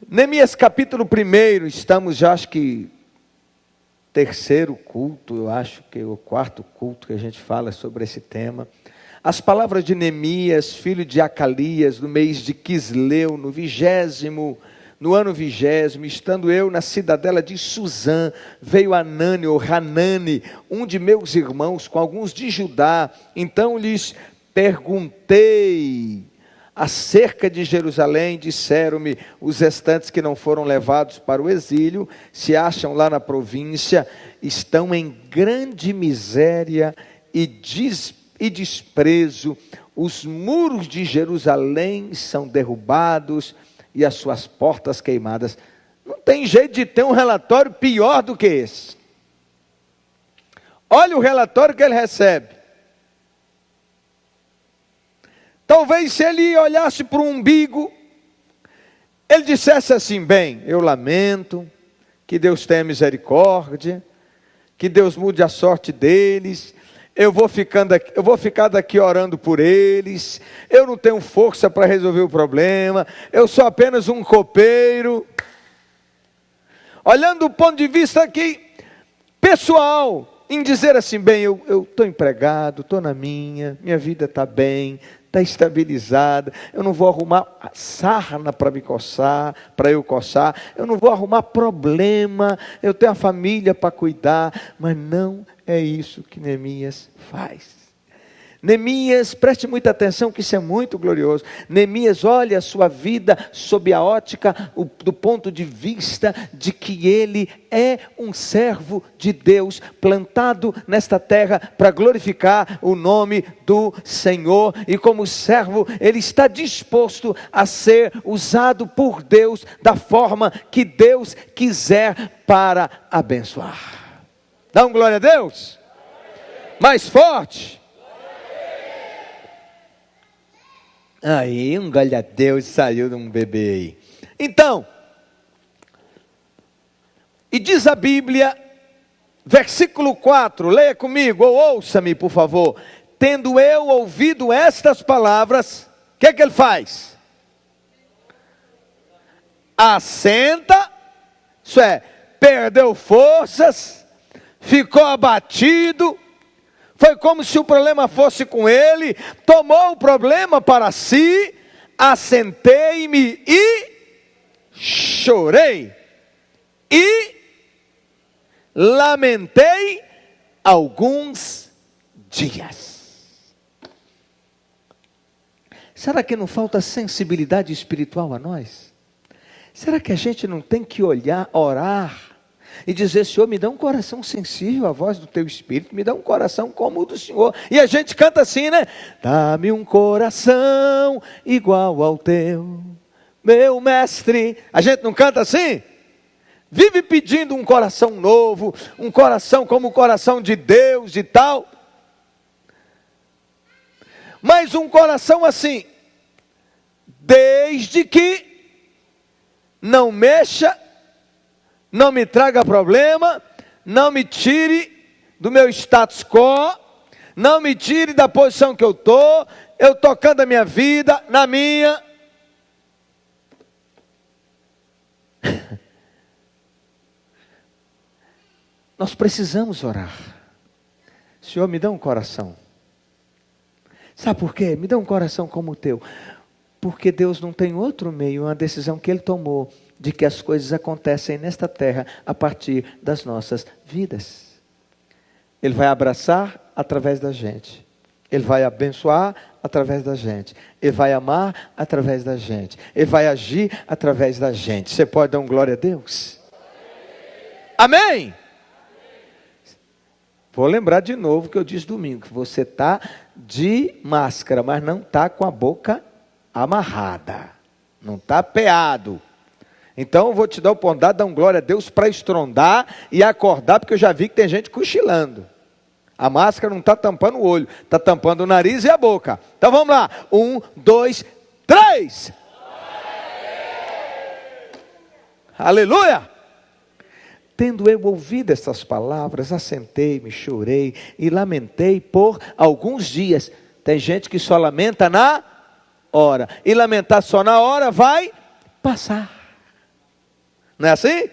Neemias capítulo 1, estamos já acho que terceiro culto, eu acho que é o quarto culto que a gente fala sobre esse tema. As palavras de Neemias, filho de Acalias, no mês de Quisleu, no ano 20º, estando eu na cidadela de Suzã, veio Hanani ou Hanani, um de meus irmãos, com alguns de Judá. Então lhes perguntei acerca de Jerusalém. Disseram-me: os restantes que não foram levados para o exílio se acham lá na província, estão em grande miséria e desprezo. Os muros de Jerusalém são derrubados e as suas portas queimadas. Não tem jeito de ter um relatório pior do que esse. Olha o relatório que ele recebe. Talvez se ele olhasse para o umbigo, ele dissesse assim: bem, eu lamento, que Deus tenha misericórdia, que Deus mude a sorte deles, eu vou ficar daqui orando por eles, eu não tenho força para resolver o problema, eu sou apenas um copeiro. Olhando do ponto de vista aqui, pessoal, em dizer assim: bem, eu estou empregado, estou na minha vida está bem, está estabilizada, eu não vou arrumar sarna para eu coçar, eu não vou arrumar problema, eu tenho a família para cuidar. Mas não é isso que Neemias faz. Neemias, preste muita atenção que isso é muito glorioso. Neemias olha a sua vida sob a ótica, do ponto de vista de que ele é um servo de Deus, plantado nesta terra para glorificar o nome do Senhor. E como servo, ele está disposto a ser usado por Deus da forma que Deus quiser para abençoar. Dá um glória a Deus? Mais forte. Aí, um glória a Deus saiu de um bebê aí. Então, e diz a Bíblia, versículo 4, leia comigo, ou ouça-me por favor. Tendo eu ouvido estas palavras, o que ele faz? Assenta, isso é, perdeu forças, ficou abatido. Foi como se o problema fosse com ele, tomou o problema para si, assentei-me e chorei, e lamentei alguns dias. Será que não falta sensibilidade espiritual a nós? Será que a gente não tem que orar, e dizer: Senhor, me dá um coração sensível à voz do teu Espírito, me dá um coração como o do Senhor. E a gente canta assim, né? Dá-me um coração igual ao teu, meu mestre. A gente não canta assim? Vive pedindo um coração novo, um coração como o coração de Deus e tal. Mas um coração assim, desde que não mexa, não me traga problema, não me tire do meu status quo, não me tire da posição que eu tocando a minha vida, na minha. Nós precisamos orar. Senhor, me dá um coração. Sabe por quê? Me dá um coração como o teu. Porque Deus não tem outro meio, uma decisão que Ele tomou, de que as coisas acontecem nesta terra a partir das nossas vidas. Ele vai abraçar através da gente. Ele vai abençoar através da gente. Ele vai amar através da gente. Ele vai agir através da gente. Você pode dar um glória a Deus? Amém? Vou lembrar de novo que eu disse domingo, que você está de máscara, mas não está com a boca amarrada. Não está peado. Então eu vou te dar a oportunidade de dar um glória a Deus para estrondar e acordar, porque eu já vi que tem gente cochilando. A máscara não está tampando o olho, está tampando o nariz e a boca. Então vamos lá, 1, 2, 3. Aleluia! Tendo eu ouvido essas palavras, assentei-me, chorei e lamentei por alguns dias. Tem gente que só lamenta na hora, e lamentar só na hora vai passar. Não é assim?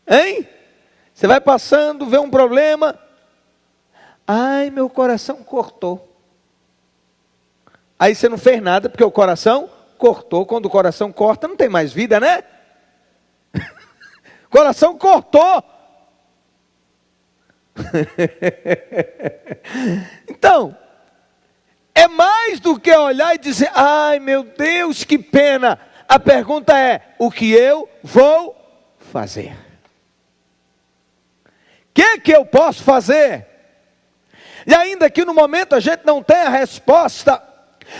Hein? Você vai passando, vê um problema. Ai, meu coração cortou. Aí você não fez nada, porque o coração cortou. Quando o coração corta, não tem mais vida, né? O coração cortou. Então, é mais do que olhar e dizer, ai meu Deus, que pena. A pergunta é, o que eu vou fazer? O que eu posso fazer? E ainda que no momento a gente não tenha a resposta,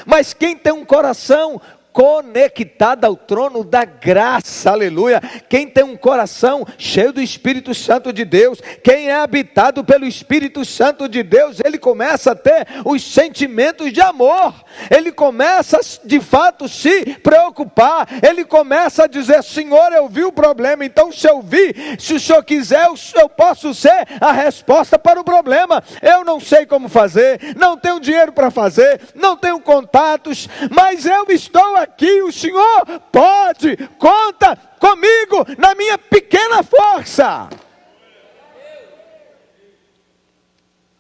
mas quem tem um coração conectado ao trono da graça, aleluia, quem tem um coração cheio do Espírito Santo de Deus, quem é habitado pelo Espírito Santo de Deus, ele começa a ter os sentimentos de amor, ele começa de fato se preocupar, ele começa a dizer, Senhor, eu vi o problema, então se eu vi, se o Senhor quiser, eu posso ser a resposta para o problema. Eu não sei como fazer, não tenho dinheiro para fazer, não tenho contatos, mas eu estou aqui, o Senhor pode, conta comigo na minha pequena força.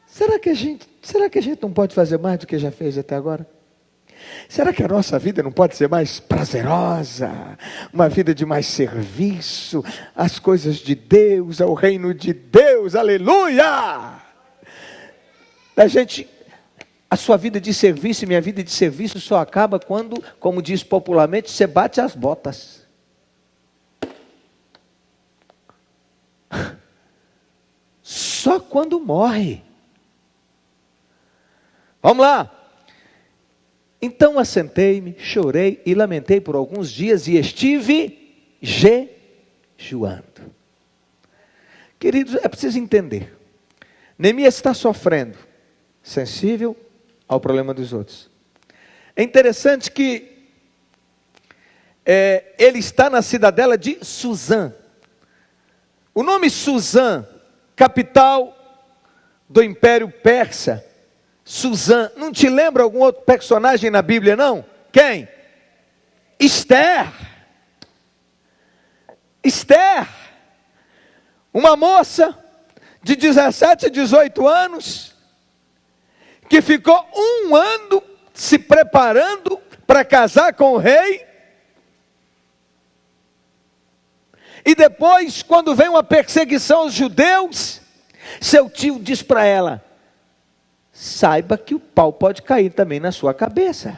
Será que a gente não pode fazer mais do que já fez até agora? Será que a nossa vida não pode ser mais prazerosa? Uma vida de mais serviço às coisas de Deus, ao reino de Deus, aleluia! A sua vida de serviço e minha vida de serviço só acaba quando, como diz popularmente, você bate as botas. Só quando morre. Vamos lá. Então assentei-me, chorei e lamentei por alguns dias e estive jejuando. Queridos, é preciso entender. Neemias está sofrendo, sensível ao problema dos outros. É interessante que ele está na cidadela de Suzã. O nome Suzã, capital do Império Persa, Suzã, não te lembra algum outro personagem na Bíblia, não? Quem? Esther. Esther, uma moça de 17, 18 anos, que ficou 1 ano se preparando para casar com o rei. E depois, quando vem uma perseguição aos judeus, seu tio diz para ela, saiba que o pau pode cair também na sua cabeça.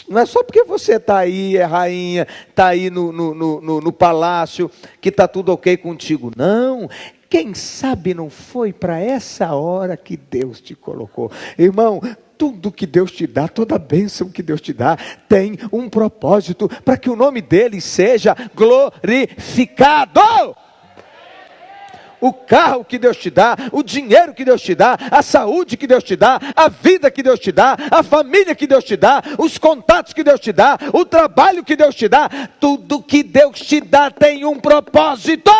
Não é só porque você está aí, é rainha, está aí no palácio, que está tudo ok contigo. Não, quem sabe não foi para essa hora que Deus te colocou. Irmão, tudo que Deus te dá, toda bênção que Deus te dá, tem um propósito, para que o nome dele seja glorificado. O carro que Deus te dá, o dinheiro que Deus te dá, a saúde que Deus te dá, a vida que Deus te dá, a família que Deus te dá, os contatos que Deus te dá, o trabalho que Deus te dá, tudo que Deus te dá tem um propósito.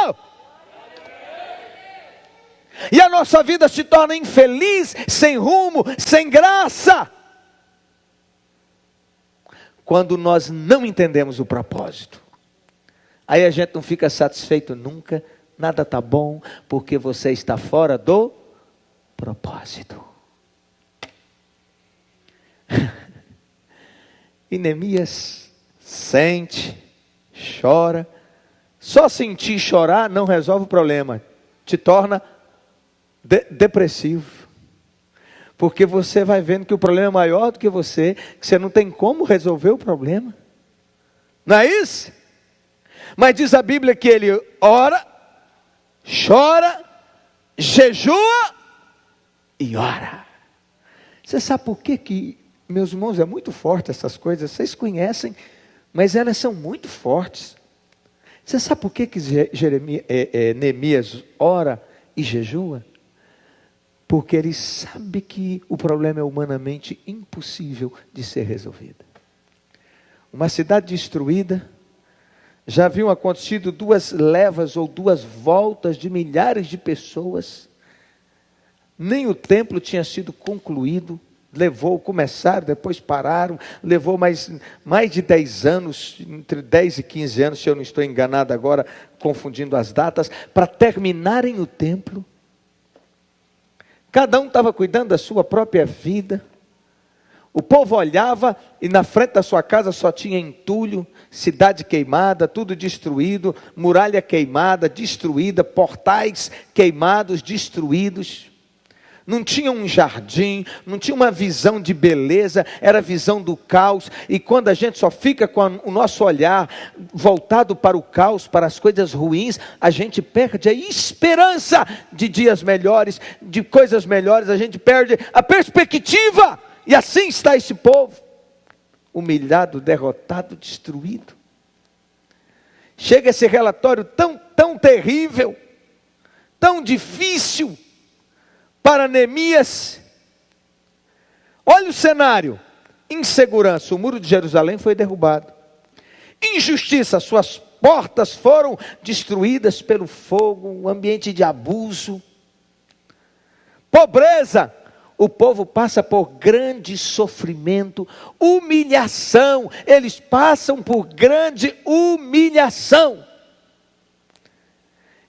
E a nossa vida se torna infeliz, sem rumo, sem graça, quando nós não entendemos o propósito. Aí a gente não fica satisfeito nunca. Nada está bom, porque você está fora do propósito. E Neemias sente, chora. Só sentir chorar não resolve o problema. Te torna depressivo. Porque você vai vendo que o problema é maior do que você não tem como resolver o problema. Não é isso? Mas diz a Bíblia que ele ora, chora, jejua e ora. Você sabe por que, meus irmãos, é muito forte essas coisas? Vocês conhecem, mas elas são muito fortes. Você sabe por que Neemias ora e jejua? Porque ele sabe que o problema é humanamente impossível de ser resolvido. Uma cidade destruída, já haviam acontecido 2 levas ou 2 voltas de milhares de pessoas. Nem o templo tinha sido concluído. Começaram, depois pararam, levou mais de 10 anos, entre 10 e 15 anos, se eu não estou enganado agora, confundindo as datas, para terminarem o templo. Cada um estava cuidando da sua própria vida. O povo olhava e na frente da sua casa só tinha entulho, cidade queimada, tudo destruído, muralha queimada, destruída, portais queimados, destruídos. Não tinha um jardim, não tinha uma visão de beleza, era a visão do caos. E quando a gente só fica com o nosso olhar voltado para o caos, para as coisas ruins, a gente perde a esperança de dias melhores, de coisas melhores, a gente perde a perspectiva. E assim está esse povo, humilhado, derrotado, destruído. Chega esse relatório tão terrível, tão difícil, para Neemias. Olha o cenário: insegurança, o muro de Jerusalém foi derrubado. Injustiça, suas portas foram destruídas pelo fogo, um ambiente de abuso. Pobreza, o povo passa por grande sofrimento, humilhação, eles passam por grande humilhação.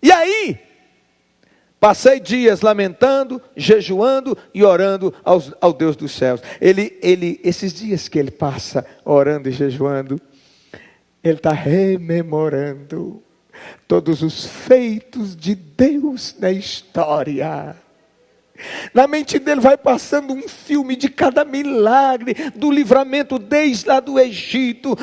E aí, passei dias lamentando, jejuando e orando ao Deus dos céus. Esses dias que ele passa orando e jejuando, ele está rememorando todos os feitos de Deus na história. Na mente dele vai passando um filme de cada milagre, do livramento desde lá do Egito,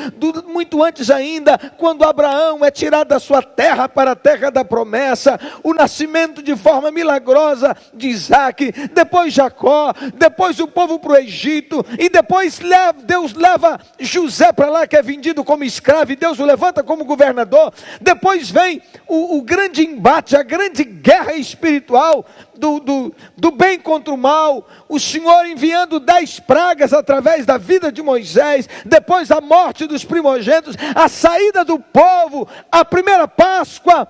muito antes ainda, quando Abraão é tirado da sua terra para a terra da promessa, o nascimento de forma milagrosa de Isaac, depois Jacó, depois o povo para o Egito, e depois Deus leva José para lá, que é vendido como escravo, e Deus o levanta como governador. Depois vem o grande embate, a grande guerra espiritual, do bem contra o mal, o Senhor enviando 10 pragas através da vida de Moisés, depois a morte dos primogênitos, a saída do povo, a primeira Páscoa,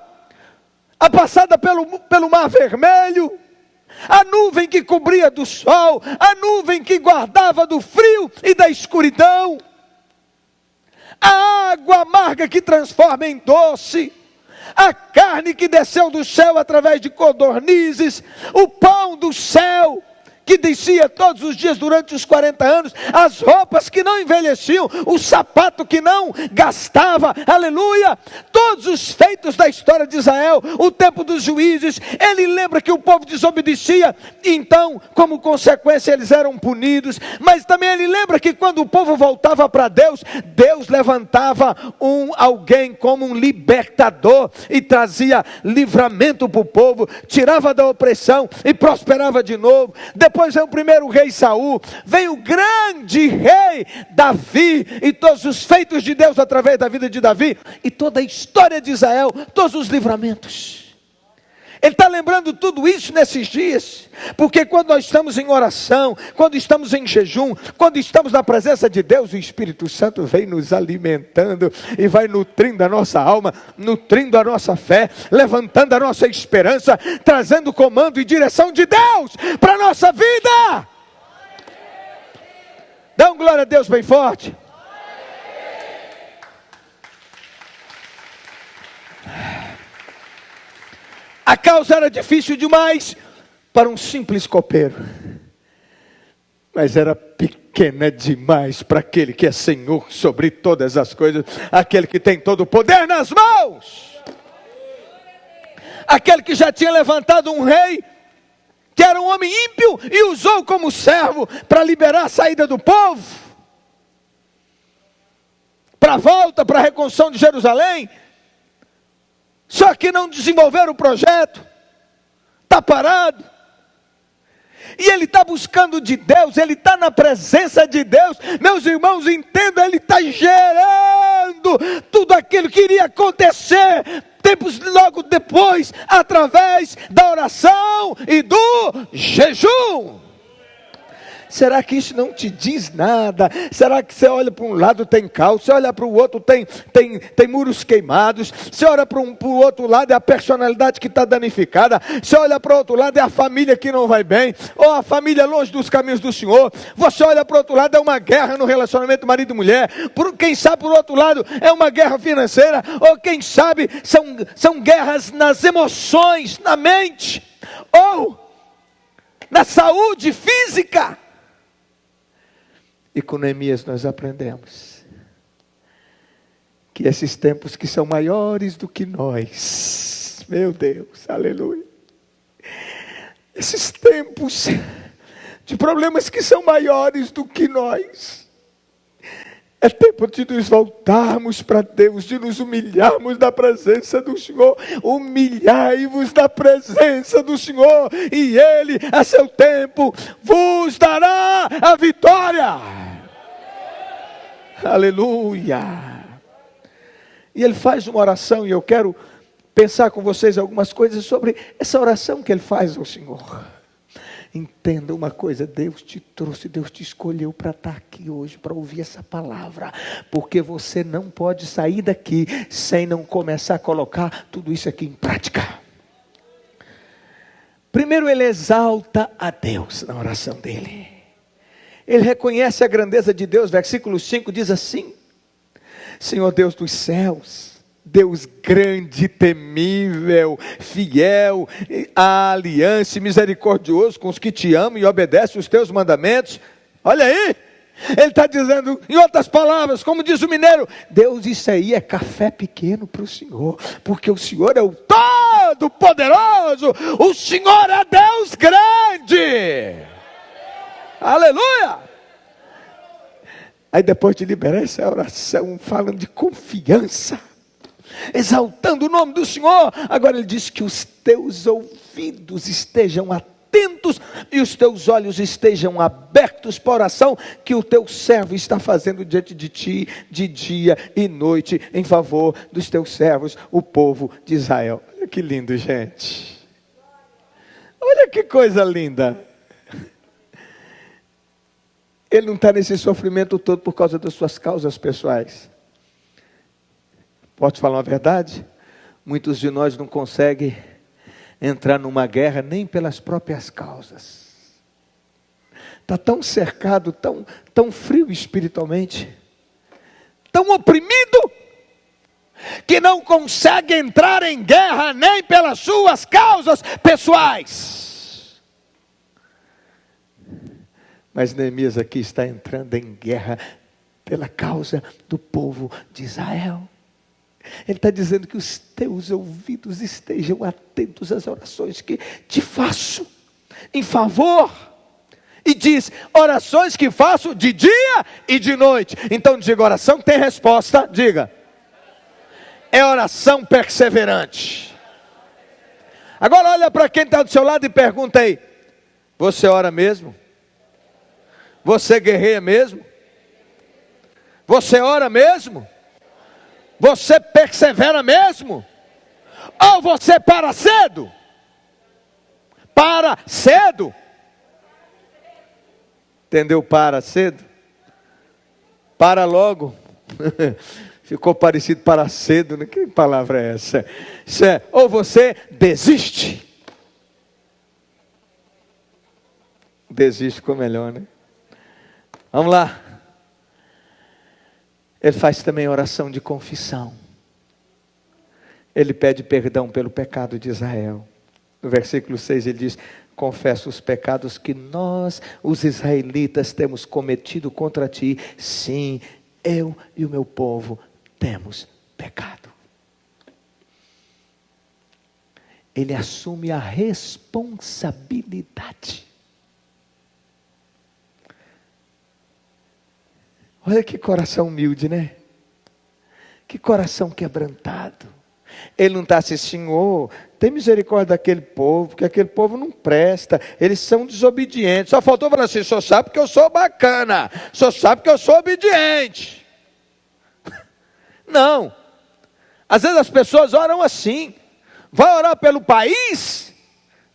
a passada pelo Mar Vermelho, a nuvem que cobria do sol, a nuvem que guardava do frio e da escuridão, a água amarga que transforma em doce, a carne que desceu do céu através de codornizes, o pão do céu que descia todos os dias durante os 40 anos, as roupas que não envelheciam, o sapato que não gastava, aleluia, todos os feitos da história de Israel, o tempo dos juízes. Ele lembra que o povo desobedecia, então como consequência eles eram punidos, mas também ele lembra que quando o povo voltava para Deus, Deus levantava alguém como um libertador, e trazia livramento para o povo, tirava da opressão e prosperava de novo. Depois vem o primeiro rei Saul, vem o grande rei Davi, e todos os feitos de Deus através da vida de Davi, e toda a história de Israel, todos os livramentos. Ele está lembrando tudo isso nesses dias, porque quando nós estamos em oração, quando estamos em jejum, quando estamos na presença de Deus, o Espírito Santo vem nos alimentando e vai nutrindo a nossa alma, nutrindo a nossa fé, levantando a nossa esperança, trazendo comando e direção de Deus para a nossa vida. Dá um glória a Deus bem forte. A causa era difícil demais para um simples copeiro, mas era pequena demais para aquele que é Senhor sobre todas as coisas, aquele que tem todo o poder nas mãos, aquele que já tinha levantado um rei, que era um homem ímpio, e usou como servo para liberar a saída do povo, para a volta, para a reconstrução de Jerusalém. Só que não desenvolveram o projeto, está parado, e ele está buscando de Deus, ele está na presença de Deus. Meus irmãos, entendam, ele está gerando tudo aquilo que iria acontecer tempos logo depois, através da oração e do jejum. Será que isso não te diz nada? Será que você olha para um lado tem caos, você olha para o outro tem muros queimados, você olha para o outro lado é a personalidade que está danificada, você olha para o outro lado é a família que não vai bem, ou a família longe dos caminhos do Senhor, você olha para o outro lado é uma guerra no relacionamento marido e mulher, quem sabe por outro lado é uma guerra financeira, ou quem sabe são guerras nas emoções, na mente, ou na saúde física. E com Neemias nós aprendemos que esses tempos que são maiores do que nós, meu Deus, aleluia, esses tempos de problemas que são maiores do que nós, é tempo de nos voltarmos para Deus, de nos humilharmos na presença do Senhor. Humilhai-vos na presença do Senhor, e Ele, a seu tempo, vos dará a vitória. Aleluia. E ele faz uma oração, e eu quero pensar com vocês algumas coisas sobre essa oração que ele faz ao Senhor. Entenda uma coisa, Deus te trouxe, Deus te escolheu para estar aqui hoje, para ouvir essa palavra, porque você não pode sair daqui sem não começar a colocar tudo isso aqui em prática. Primeiro ele exalta a Deus na oração dele, ele reconhece a grandeza de Deus. Versículo 5 diz assim: Senhor Deus dos céus, Deus grande, temível, fiel, a aliança e misericordioso com os que te amam e obedecem os teus mandamentos. Olha aí, ele está dizendo, em outras palavras, como diz o mineiro, Deus, isso aí é café pequeno para o Senhor, porque o Senhor é o Todo-Poderoso, o Senhor é Deus grande. Aleluia. Aí depois de liberar essa oração, falando de confiança, exaltando o nome do Senhor, agora ele diz que os teus ouvidos estejam atentos e os teus olhos estejam abertos para a oração que o teu servo está fazendo diante de ti, de dia e noite, em favor dos teus servos, o povo de Israel. Olha que lindo, gente. Olha que coisa linda. Ele não está nesse sofrimento todo por causa das suas causas pessoais. Posso te falar uma verdade? Muitos de nós não conseguem entrar numa guerra nem pelas próprias causas. Está tão cercado, tão frio espiritualmente, tão oprimido, que não consegue entrar em guerra nem pelas suas causas pessoais. Mas Neemias aqui está entrando em guerra pela causa do povo de Israel. Ele está dizendo que os teus ouvidos estejam atentos às orações que te faço em favor. E diz, orações que faço de dia e de noite. Então diga, oração que tem resposta, diga. É oração perseverante. Agora olha para quem está do seu lado e pergunta aí, você ora mesmo? Você guerreia mesmo? Você ora mesmo? Você persevera mesmo? Ou você para cedo? Para cedo? Entendeu? Para cedo? Para logo. Ficou parecido para cedo, né? Que palavra é essa? Isso é, ou você desiste. Desiste ficou melhor, né? Vamos lá. Ele faz também oração de confissão. Ele pede perdão pelo pecado de Israel. No versículo 6 ele diz, confesso os pecados que nós, os israelitas, temos cometido contra ti. Sim, eu e o meu povo temos pecado. Ele assume a responsabilidade. Olha que coração humilde, né? Que coração quebrantado. Ele não está assim, Senhor, tem misericórdia daquele povo, porque aquele povo não presta, eles são desobedientes. Só faltou falar assim, só sabe que eu sou bacana, só sabe que eu sou obediente. Não. Às vezes as pessoas oram assim. Vai orar pelo país?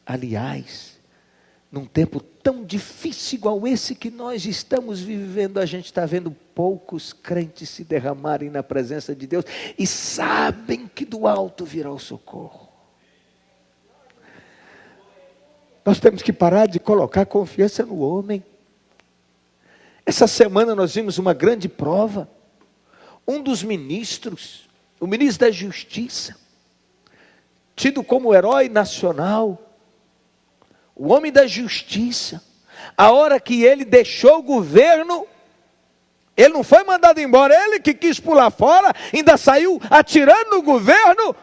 Aliás, num tempo tão difícil igual esse que nós estamos vivendo, a gente está vendo poucos crentes se derramarem na presença de Deus e sabem que do alto virá o socorro. Nós temos que parar de colocar confiança no homem. Essa semana nós vimos uma grande prova. Um dos ministros, o ministro da Justiça, tido como herói nacional, o homem da justiça, a hora que ele deixou o governo, ele não foi mandado embora, ele que quis pular fora, ainda saiu atirando no governo,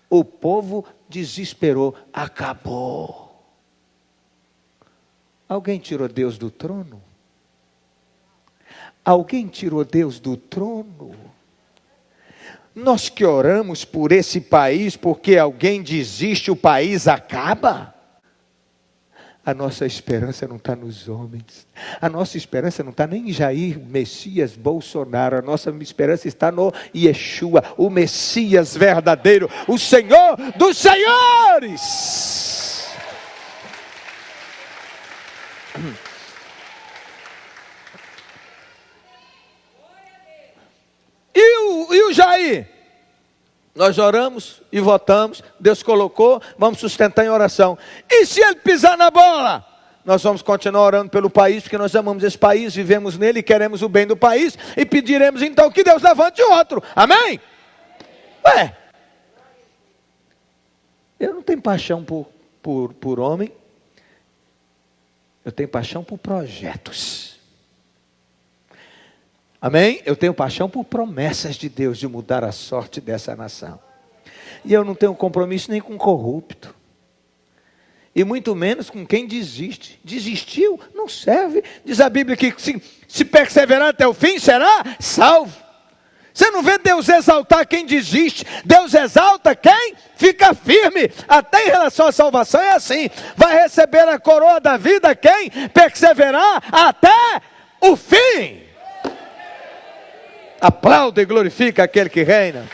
o povo desesperou, acabou. Alguém tirou Deus do trono? Alguém tirou Deus do trono? Nós que oramos por esse país, porque alguém desiste, o país acaba? A nossa esperança não está nos homens. A nossa esperança não está nem em Jair Messias Bolsonaro. A nossa esperança está no Yeshua, o Messias verdadeiro, o Senhor dos senhores. E o Jair? Nós oramos e votamos, Deus colocou, vamos sustentar em oração. E se ele pisar na bola? Nós vamos continuar orando pelo país, porque nós amamos esse país, vivemos nele e queremos o bem do país, e pediremos então que Deus levante outro, amém? Ué, eu não tenho paixão por homem, eu tenho paixão por projetos. Amém? Eu tenho paixão por promessas de Deus de mudar a sorte dessa nação. E eu não tenho compromisso nem com corrupto. E muito menos com quem desiste. Desistiu, não serve. Diz a Bíblia que se perseverar até o fim, será salvo. Você não vê Deus exaltar quem desiste. Deus exalta quem fica firme. Até em relação à salvação é assim. Vai receber a coroa da vida quem perseverar até o fim. Aplauda e glorifica aquele que reina.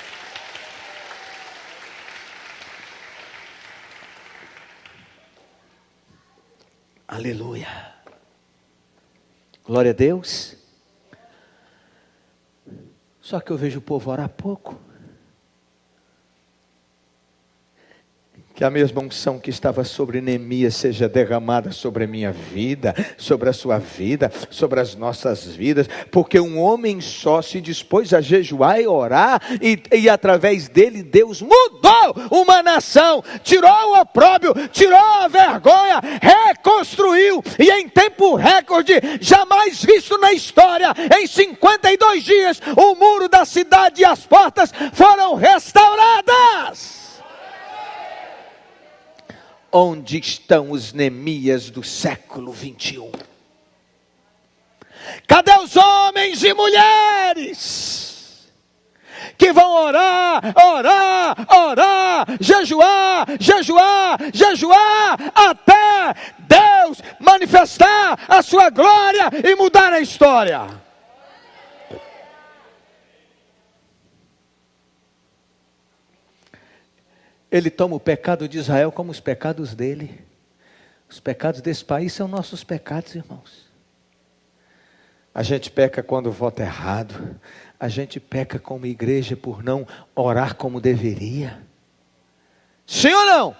Aleluia. Glória a Deus. Só que eu vejo o povo orar pouco. Que a mesma unção que estava sobre Neemias seja derramada sobre a minha vida, sobre a sua vida, sobre as nossas vidas, porque um homem só se dispôs a jejuar e orar, e através dele Deus mudou uma nação, tirou o opróbrio, tirou a vergonha, reconstruiu, e em tempo recorde, jamais visto na história, em 52 dias, o muro da cidade e as portas foram restauradas. Onde estão os Neemias do século 21? Cadê os homens e mulheres que vão orar, jejuar, até Deus manifestar a sua glória e mudar a história? Ele toma o pecado de Israel como os pecados dele. Os pecados desse país são nossos pecados, irmãos. A gente peca quando vota errado. A gente peca como igreja por não orar como deveria. Sim ou não?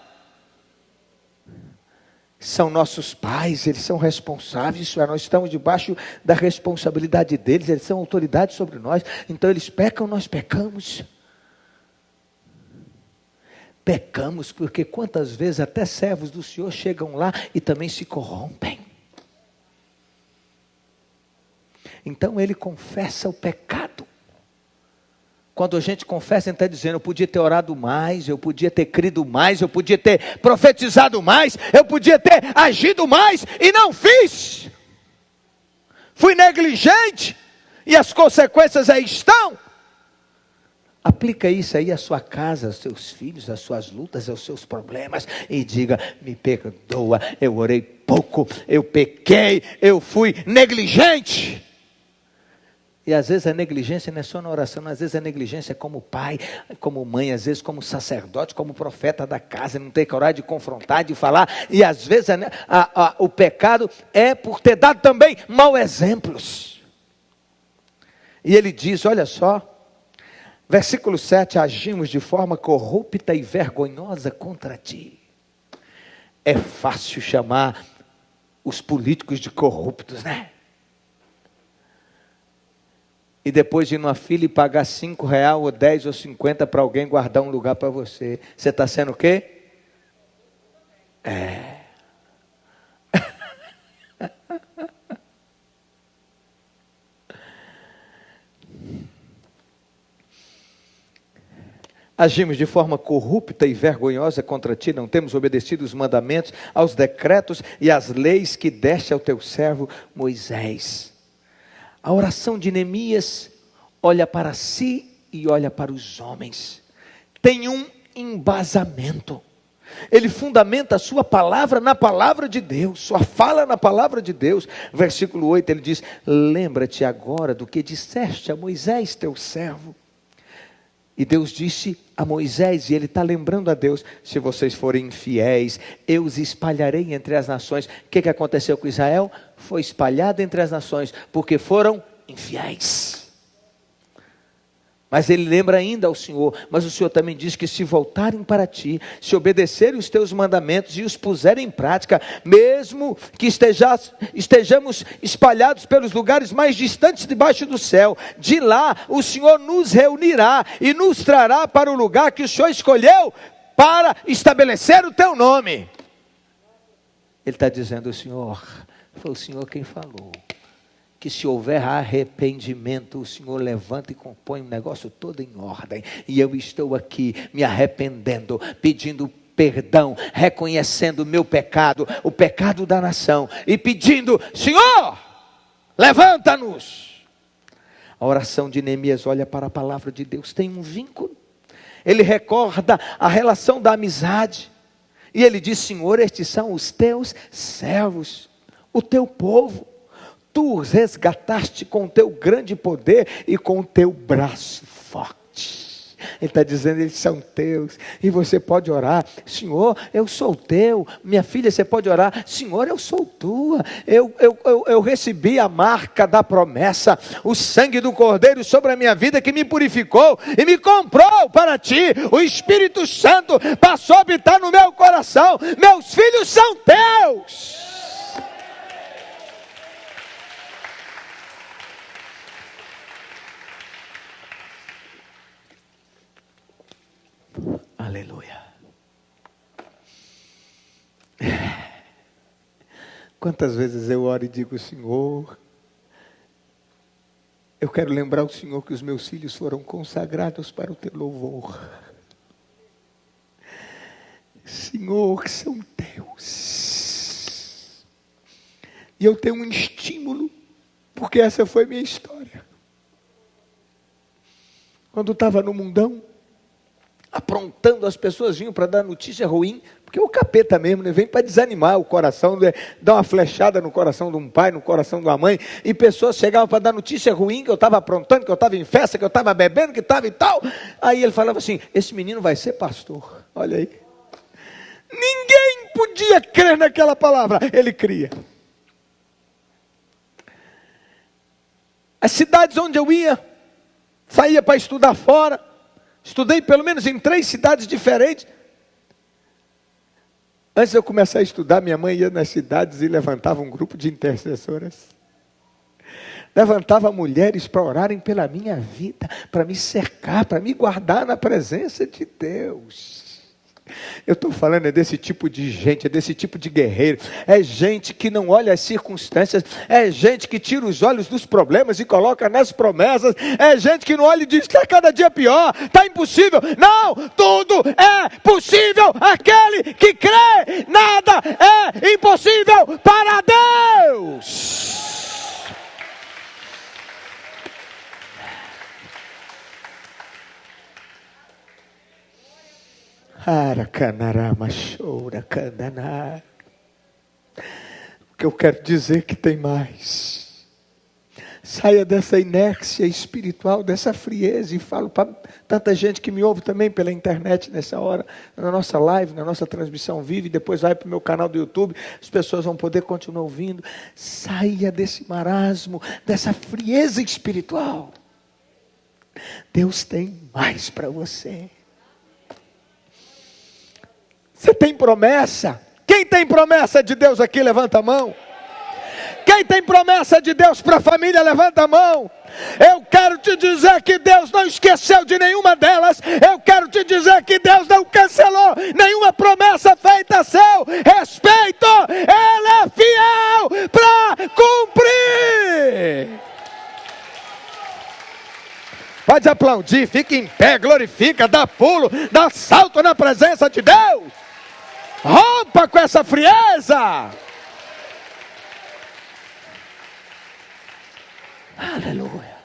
São nossos pais, eles são responsáveis, isso é, nós estamos debaixo da responsabilidade deles, eles são autoridade sobre nós. Então eles pecam, nós pecamos. Pecamos porque quantas vezes até servos do Senhor chegam lá e também se corrompem. Então ele confessa o pecado. Quando a gente confessa, ele está dizendo, eu podia ter orado mais, eu podia ter crido mais, eu podia ter profetizado mais, eu podia ter agido mais e não fiz. Fui negligente e as consequências aí estão. Aplica isso aí à sua casa, aos seus filhos, às suas lutas, aos seus problemas. E diga, me perdoa, eu orei pouco, eu pequei, eu fui negligente. E às vezes a negligência não é só na oração, às vezes a negligência é como pai, como mãe, às vezes como sacerdote, como profeta da casa, não tem coragem de confrontar, de falar. E às vezes o pecado é por ter dado também mau exemplos. E ele diz, olha só, versículo 7, agimos de forma corrupta e vergonhosa contra ti. É fácil chamar os políticos de corruptos, né? E depois de ir numa fila e pagar R$5 ou 10 ou 50 para alguém guardar um lugar para você. Você está sendo o quê? Agimos de forma corrupta e vergonhosa contra ti, não temos obedecido os mandamentos, aos decretos e às leis que deste ao teu servo Moisés. A oração de Neemias olha para si e olha para os homens. Tem um embasamento. Ele fundamenta a sua palavra na palavra de Deus, sua fala na palavra de Deus. Versículo 8, ele diz, lembra-te agora do que disseste a Moisés, teu servo. E Deus disse a Moisés, e ele está lembrando a Deus, se vocês forem infiéis, eu os espalharei entre as nações. O que aconteceu com Israel? Foi espalhado entre as nações, porque foram infiéis. Mas ele lembra ainda ao Senhor, mas o Senhor também diz que se voltarem para ti, se obedecerem os teus mandamentos e os puserem em prática, mesmo que estejamos espalhados pelos lugares mais distantes debaixo do céu, de lá o Senhor nos reunirá e nos trará para o lugar que o Senhor escolheu para estabelecer o teu nome. Ele está dizendo, foi o Senhor quem falou. Que se houver arrependimento, o Senhor levanta e compõe um negócio todo em ordem. E eu estou aqui me arrependendo, pedindo perdão, reconhecendo o meu pecado, o pecado da nação. E pedindo, Senhor, levanta-nos. A oração de Neemias olha para a palavra de Deus, tem um vínculo. Ele recorda a relação da amizade. E ele diz, Senhor, estes são os teus servos, o teu povo. Tu os resgataste com o teu grande poder e com o teu braço forte. Ele está dizendo, eles são teus. E você pode orar, Senhor, eu sou teu. Minha filha, você pode orar, Senhor, eu sou tua. Eu recebi a marca da promessa, o sangue do Cordeiro sobre a minha vida que me purificou e me comprou para ti. O Espírito Santo passou a habitar no meu coração. Meus filhos são teus. Aleluia. Quantas vezes eu oro e digo, Senhor, eu quero lembrar o Senhor que os meus filhos foram consagrados para o teu louvor. Senhor, que são teus. E eu tenho um estímulo, porque essa foi minha história. Quando estava no mundão, aprontando, as pessoas vinham para dar notícia ruim, porque o capeta mesmo, né, vem para desanimar o coração, né, dar uma flechada no coração de um pai, no coração de uma mãe, e pessoas chegavam para dar notícia ruim, que eu estava aprontando, que eu estava em festa, que eu estava bebendo, que estava e tal. Aí ele falava assim, esse menino vai ser pastor. Olha aí, ninguém podia crer naquela palavra, ele cria. As cidades onde eu ia, saía para estudar fora, estudei pelo menos em 3 cidades diferentes. Antes de eu começar a estudar, minha mãe ia nas cidades e levantava um grupo de intercessoras. Levantava mulheres para orarem pela minha vida, para me cercar, para me guardar na presença de Deus. Eu estou falando é desse tipo de gente, é desse tipo de guerreiro. É gente que não olha as circunstâncias. É gente que tira os olhos dos problemas e coloca nas promessas. É gente que não olha e diz, está cada dia pior, está impossível. Não, tudo é possível aquele que crê. Nada é impossível para Deus. O que eu quero dizer que tem mais. Saia dessa inércia espiritual, dessa frieza, e falo para tanta gente que me ouve também pela internet nessa hora, na nossa live, na nossa transmissão viva, e depois vai para o meu canal do YouTube, as pessoas vão poder continuar ouvindo. Saia desse marasmo, dessa frieza espiritual. Deus tem mais para você. Você tem promessa? Quem tem promessa de Deus aqui, levanta a mão. Quem tem promessa de Deus para a família, levanta a mão. Eu quero te dizer que Deus não esqueceu de nenhuma delas. Eu quero te dizer que Deus não cancelou nenhuma promessa feita a seu respeito. Ele é fiel para cumprir. Pode aplaudir, fica em pé, glorifica, dá pulo, dá salto na presença de Deus. Rompa com essa frieza. Aleluia.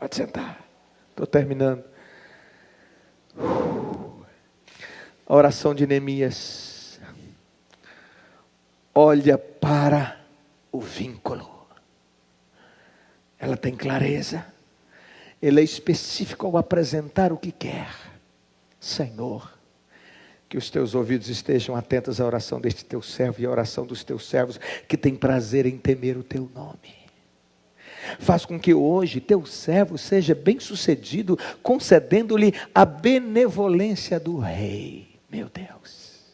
Pode sentar. Estou terminando. A oração de Neemias. Olha para o vínculo. Ela tem clareza. Ele é específico ao apresentar o que quer. Senhor, que os teus ouvidos estejam atentos à oração deste teu servo e à oração dos teus servos que tem prazer em temer o teu nome. Faz com que hoje teu servo seja bem sucedido, concedendo-lhe a benevolência do rei. Meu Deus.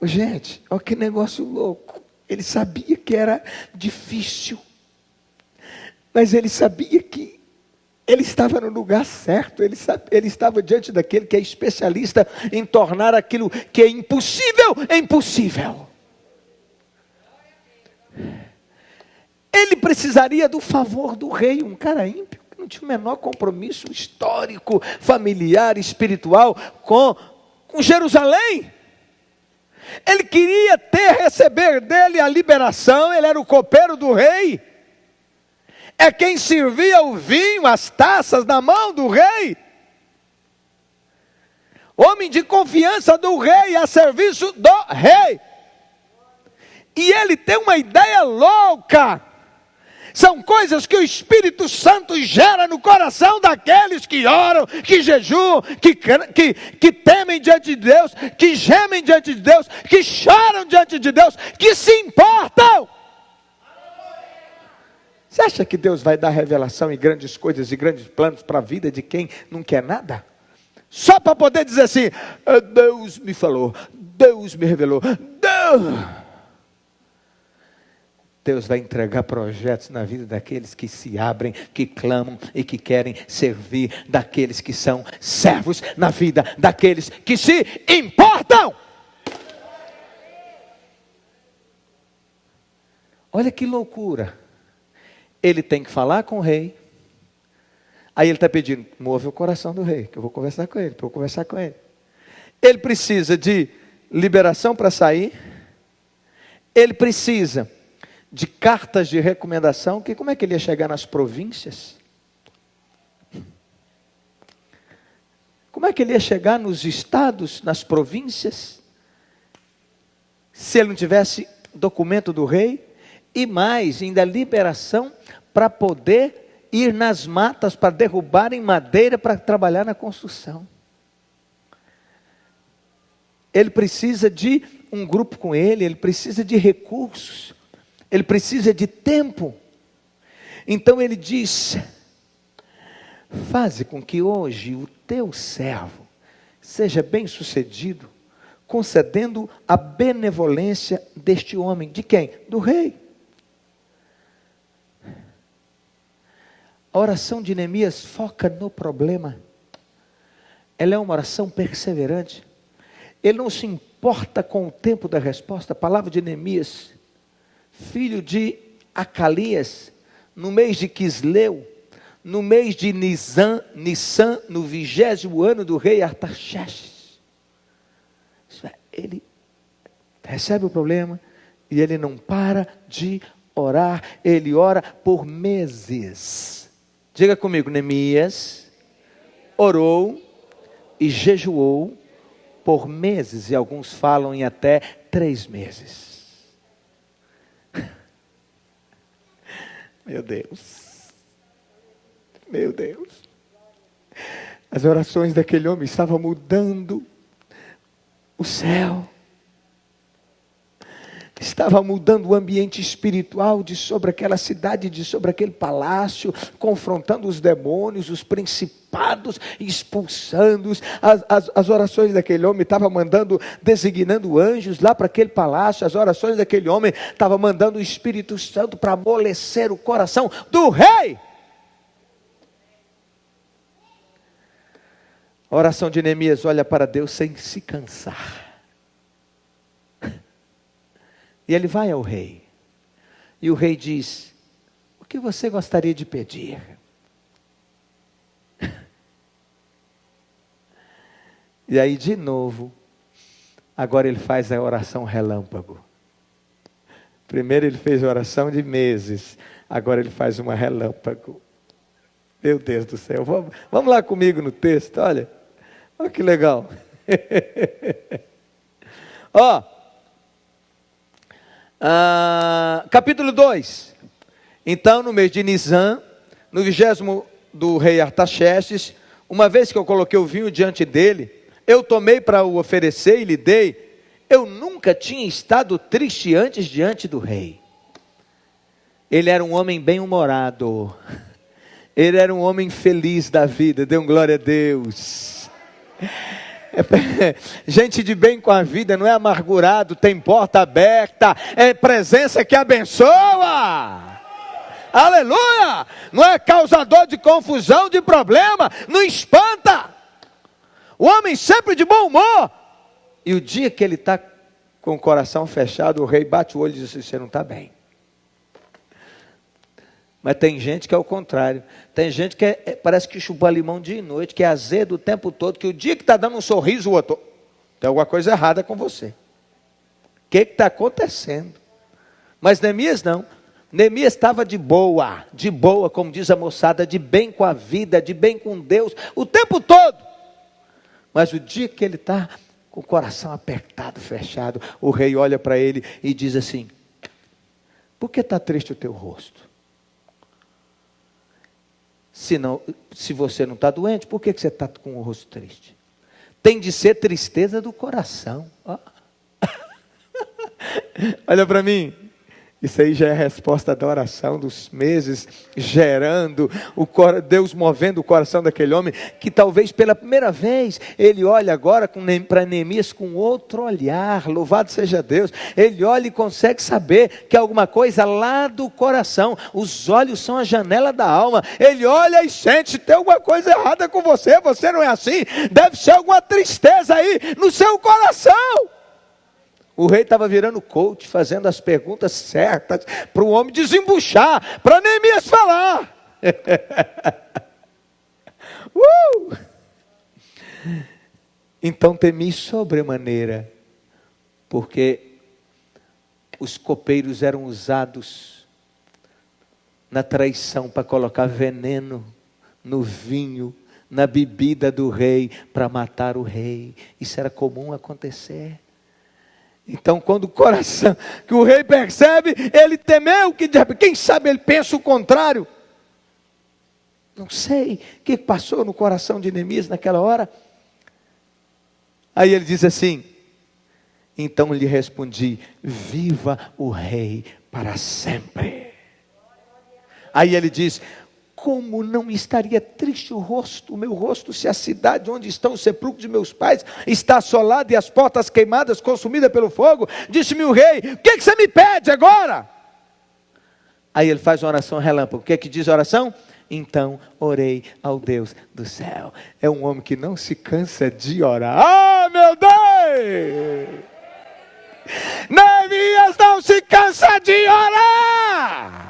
Gente, olha que negócio louco. Ele sabia que era difícil, mas ele sabia que ele estava no lugar certo. Ele estava diante daquele que é especialista em tornar aquilo que é impossível impossível. Ele precisaria do favor do rei, um cara ímpio, que não tinha o menor compromisso histórico, familiar, espiritual com Jerusalém. Ele queria receber dele a liberação. Ele era o copeiro do rei. É quem servia o vinho, as taças na mão do rei. Homem de confiança do rei, a serviço do rei. E ele tem uma ideia louca. São coisas que o Espírito Santo gera no coração daqueles que oram, que jejuam, que temem diante de Deus, que gemem diante de Deus, que choram diante de Deus, que se importam. Você acha que Deus vai dar revelação e grandes coisas e grandes planos para a vida de quem não quer nada? Só para poder dizer assim, Deus me falou, Deus me revelou, Deus vai entregar projetos na vida daqueles que se abrem, que clamam e que querem servir, daqueles que são servos na vida daqueles que se importam. Olha que loucura. Ele tem que falar com o rei. Aí ele está pedindo, move o coração do rei, que eu vou conversar com ele, Ele precisa de liberação para sair. Ele precisa de cartas de recomendação. Que como é que ele ia chegar nas províncias? Como é que ele ia chegar nos estados, nas províncias? Se ele não tivesse documento do rei? E mais, ainda liberação para poder ir nas matas, para derrubarem madeira, para trabalhar na construção. Ele precisa de um grupo com ele precisa de recursos, ele precisa de tempo. Então ele diz, faze com que hoje o teu servo seja bem sucedido, concedendo a benevolência deste homem. De quem? Do rei. A oração de Neemias foca no problema. Ela é uma oração perseverante. Ele não se importa com o tempo da resposta. A palavra de Neemias, filho de Acalias, no mês de Quisleu, no mês de Nissan, no 20º ano do rei Artaxerxes. Ele recebe o problema e ele não para de orar. Ele ora por meses. Diga comigo, Neemias orou e jejuou por meses, e alguns falam em até 3 meses. Meu Deus. Meu Deus. As orações daquele homem estavam mudando o céu. Estava mudando o ambiente espiritual de sobre aquela cidade, de sobre aquele palácio, confrontando os demônios, os principados, expulsando-os. As orações daquele homem estavam mandando, designando anjos lá para aquele palácio. As orações daquele homem estavam mandando o Espírito Santo para amolecer o coração do rei. A oração de Neemias olha para Deus sem se cansar. E ele vai ao rei. E o rei diz: o que você gostaria de pedir? E aí de novo, agora ele faz a oração relâmpago. Primeiro ele fez a oração de meses, agora ele faz uma relâmpago. Meu Deus do céu, vamos lá comigo no texto, olha que legal. Ó, capítulo 2. Então, no mês de Nisan, no 20º do rei Artaxerxes, uma vez que eu coloquei o vinho diante dele, eu tomei para o oferecer e lhe dei. Eu nunca tinha estado triste antes diante do rei. Ele era um homem bem-humorado. Ele era um homem feliz da vida. Dê glória a Deus. Gente de bem com a vida, não é amargurado, tem porta aberta, é presença que abençoa. Aleluia! Não é causador de confusão, de problema, não espanta. O homem sempre de bom humor. E o dia que ele está com o coração fechado, o rei bate o olho e diz assim: você não está bem. Mas tem gente que é o contrário. Tem gente que parece que chupa limão dia e noite, que é azedo o tempo todo, que o dia que está dando um sorriso, o outro, tem alguma coisa errada com você. O que está acontecendo? Mas Neemias não. Neemias estava de boa, como diz a moçada, de bem com a vida, de bem com Deus, o tempo todo. Mas o dia que ele está com o coração apertado, fechado, o rei olha para ele e diz assim: por que está triste o teu rosto? Se você não está doente, por que você está com o rosto triste? Tem de ser tristeza do coração. Oh. Olha para mim. Isso aí já é a resposta da oração dos meses, gerando, Deus movendo o coração daquele homem, que talvez pela primeira vez, ele olha agora para Neemias com outro olhar, louvado seja Deus. Ele olha e consegue saber que alguma coisa lá do coração, os olhos são a janela da alma. Ele olha e sente: tem alguma coisa errada com você, você não é assim, deve ser alguma tristeza aí no seu coração. O rei estava virando coach, fazendo as perguntas certas para o homem desembuchar, para Neemias falar. Então temi sobremaneira, porque os copeiros eram usados na traição para colocar veneno no vinho, na bebida do rei, para matar o rei. Isso era comum acontecer. Então, quando o coração, que o rei percebe, ele temeu, que quem sabe ele pensa o contrário. Não sei o que passou no coração de Neemias naquela hora. Aí ele diz assim: então lhe respondi: viva o rei para sempre. Aí ele diz: como não estaria triste o meu rosto, se a cidade onde estão os sepulcros de meus pais está assolada e as portas queimadas, consumidas pelo fogo? Disse-me o rei: o que você me pede agora? Aí ele faz uma oração relâmpago. O que diz a oração? Então orei ao Deus do céu. É um homem que não se cansa de orar. Ah, meu Deus! Neemias não se cansa de orar.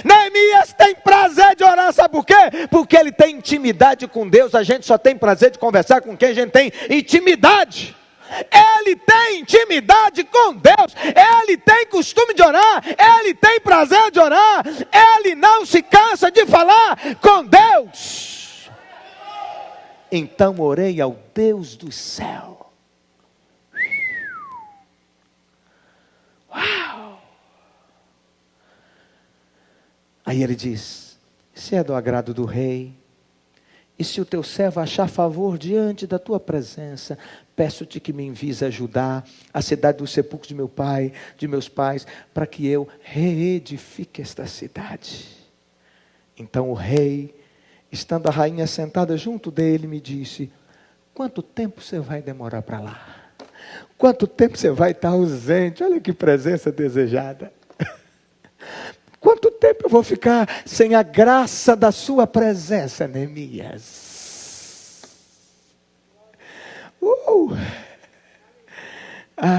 Neemias tem prazer de orar, sabe por quê? Porque ele tem intimidade com Deus. A gente só tem prazer de conversar com quem a gente tem intimidade. Ele tem intimidade com Deus, ele tem costume de orar, ele tem prazer de orar, ele não se cansa de falar com Deus. Então orei ao Deus do céu. Uau! Aí ele diz: se é do agrado do rei, e se o teu servo achar favor diante da tua presença, peço-te que me envies a Judá, a cidade do sepulcro de meu pai, de meus pais, para que eu reedifique esta cidade. Então o rei, estando a rainha sentada junto dele, me disse: quanto tempo você vai demorar para lá? Quanto tempo você vai estar ausente? Olha que presença desejada. Quanto tempo eu vou ficar sem a graça da sua presença, Neemias?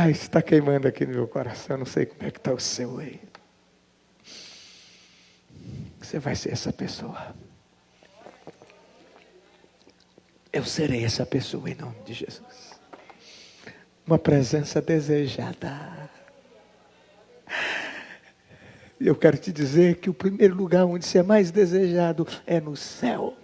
Está queimando aqui no meu coração. Não sei como é que está o seu aí. Você vai ser essa pessoa. Eu serei essa pessoa em nome de Jesus. Uma presença desejada. Eu quero te dizer que o primeiro lugar onde você é mais desejado é no céu.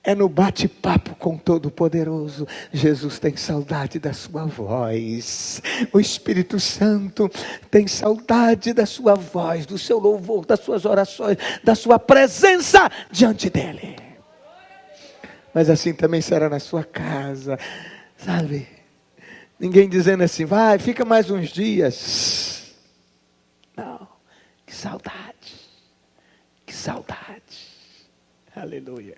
É no bate-papo com o Todo-Poderoso. Jesus tem saudade da sua voz. O Espírito Santo tem saudade da sua voz, do seu louvor, das suas orações, da sua presença diante dele. Mas assim também será na sua casa, sabe? Ninguém dizendo assim: vai, fica mais uns dias. Não, que saudade, que saudade, aleluia,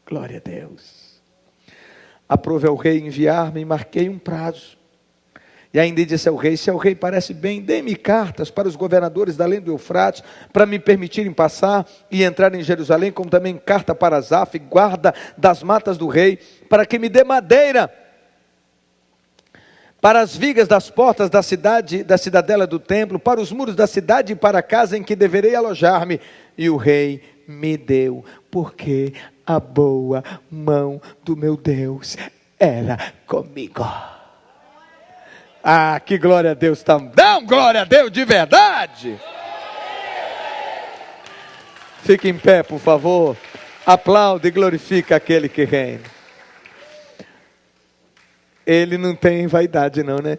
glória a Deus. Aprove ao rei enviar-me e marquei um prazo. E ainda disse ao rei: se ao rei parece bem, dê-me cartas para os governadores da além do Eufrates, para me permitirem passar e entrar em Jerusalém, como também carta para Asaf, guarda das matas do rei, para que me dê madeira para as vigas das portas da cidade, da cidadela do templo, para os muros da cidade e para a casa em que deverei alojar-me. E o rei me deu, porque a boa mão do meu Deus era comigo. Ah, que glória a Deus! Dá glória a Deus de verdade! Fique em pé, por favor. Aplaude e glorifica aquele que reina. Ele não tem vaidade não, né?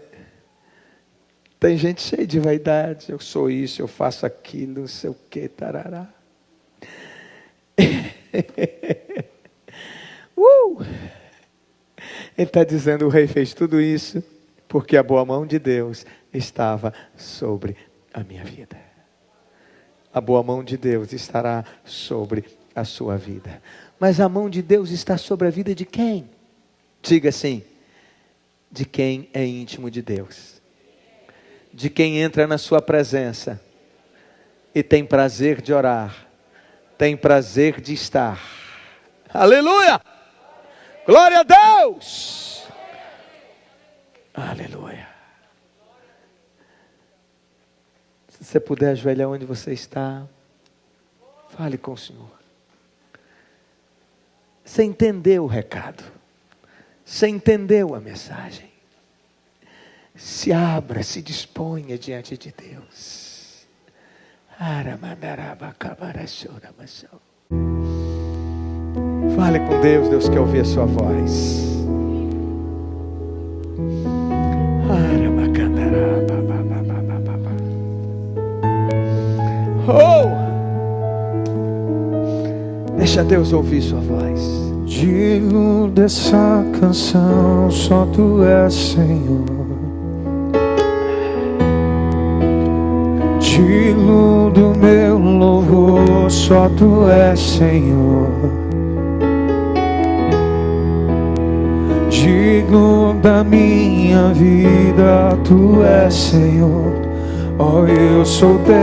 Tem gente cheia de vaidade. Eu sou isso, eu faço aquilo, não sei o que, tarará. Ele está dizendo: o rei fez tudo isso porque a boa mão de Deus estava sobre a minha vida. A boa mão de Deus estará sobre a sua vida. Mas a mão de Deus está sobre a vida de quem? Diga assim: de quem é íntimo de Deus. De quem entra na sua presença e tem prazer de orar, tem prazer de estar. Aleluia! Glória a Deus! Aleluia! Se você puder ajoelhar onde você está, fale com o Senhor. Você entendeu o recado? Você entendeu a mensagem? Se abra, se disponha diante de Deus. Fale com Deus, Deus quer ouvir a sua voz. Deixa Deus ouvir sua voz. Digo dessa canção, só Tu és Senhor. Digo do meu louvor, só Tu és Senhor. Digo da minha vida, Tu és Senhor. Oh, eu sou Teu.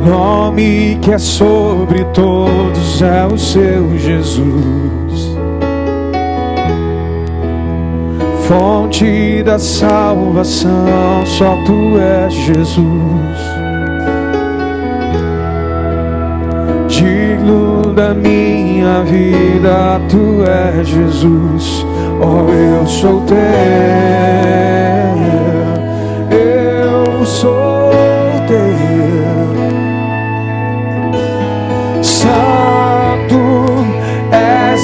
Nome que é sobre todos é o Seu Jesus. Fonte da salvação, só Tu és Jesus. Digno da minha vida, Tu és Jesus. Oh, eu sou Teu. Eu sou Teu.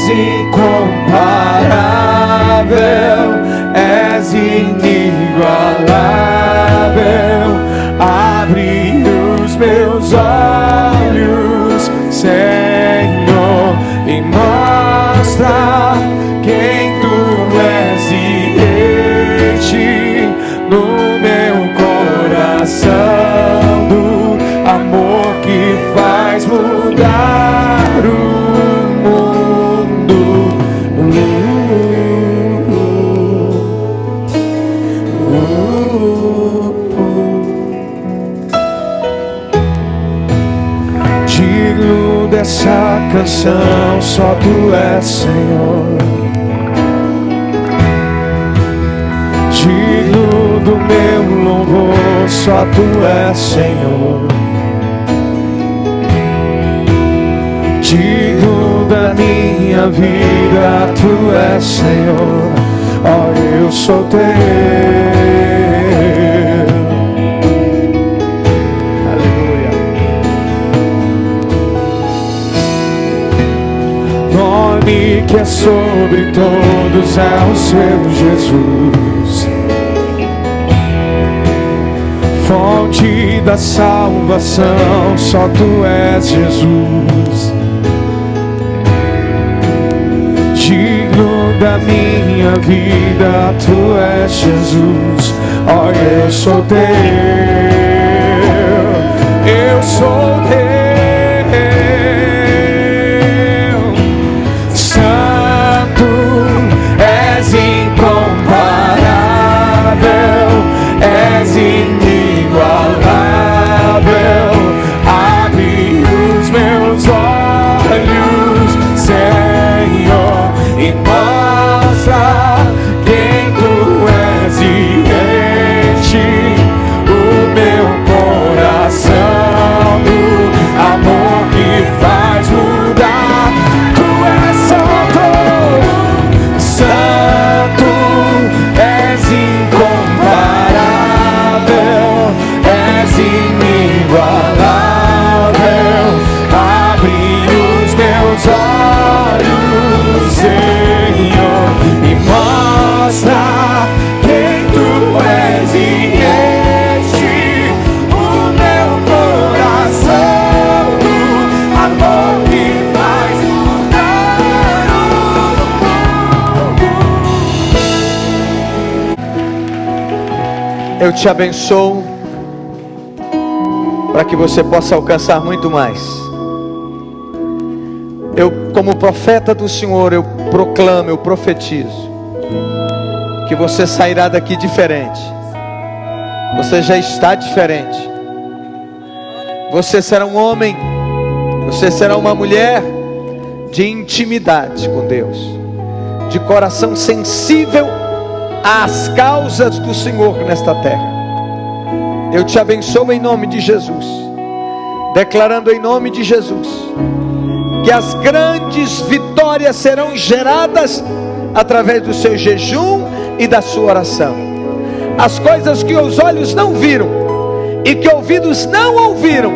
incomparável, és inigualável. Abre os meus olhos, Senhor, e mostra quem Tu és e enche no meu coração do amor que faz mudar o mundo. Digno dessa canção, só Tu és, Senhor. Digno do meu louvor, só Tu és, Senhor. Digno da minha vida, Tu és, Senhor. Ó, eu sou Teu. Aleluia. Nome que é sobre todos é o Seu Jesus. Fonte da salvação, só Tu és, Jesus. Digno da minha vida, Tu és, Jesus. Ó, eu sou Teu, eu sou Teu. Santo, és incomparável, és inigualável. Abre os meus olhos, Senhor, e mostra quem Tu és e enche o meu coração do amor que faz mudar. Tu és santo, santo, és incomparável, és inigualável. Abre os meus olhos, Senhor, e mostra quem Tu és e enche o meu coração do amor que faz mudar Eu te abençoo para que você possa alcançar muito mais. Eu, como profeta do Senhor, eu proclamo, eu profetizo que você sairá daqui diferente. Você já está diferente. Você será um homem, você será uma mulher de intimidade com Deus, de coração sensível às causas do Senhor nesta terra. Eu te abençoo em nome de Jesus, declarando em nome de Jesus que as grandes vitórias serão geradas através do seu jejum e da sua oração. As coisas que os olhos não viram e que ouvidos não ouviram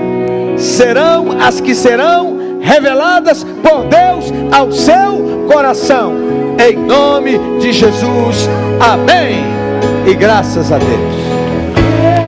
serão as que serão reveladas por Deus ao seu coração, em nome de Jesus, amém, e graças a Deus.